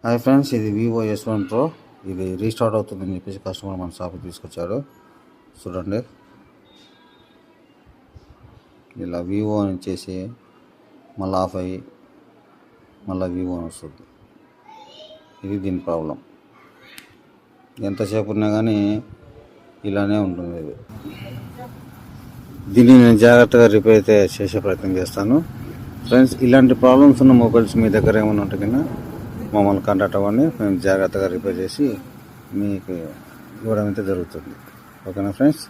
Hi friends, ఇది Vivo S1 Pro. ఇది restart అవుతుందని చెప్పేసి కస్టమర్ మన షాప్కి తీసుకొచ్చాడు. చూడండి, ఇలా వివో అని చేసి మళ్ళీ ఆఫ్ అయ్యి మళ్ళీ వివో అని వస్తుంది. ఇది దీని ప్రాబ్లం. ఎంతసేపు ఉన్నా కానీ ఇలానే ఉంటుంది. దీన్ని నేను జాగ్రత్తగా రిపేర్ అయితే చేసే ప్రయత్నం చేస్తాను. ఫ్రెండ్స్, ఇలాంటి ప్రాబ్లమ్స్ ఉన్న మొబైల్స్ మీ దగ్గర ఏమైనా ఉంటే కన్నా మమ్మల్ని కాంటాక్ట్ అవ్వండి. మేము జాగ్రత్తగా రిపేర్ చేసి మీకు ఇవ్వడం అయితే జరుగుతుంది. ఓకేనా ఫ్రెండ్స్?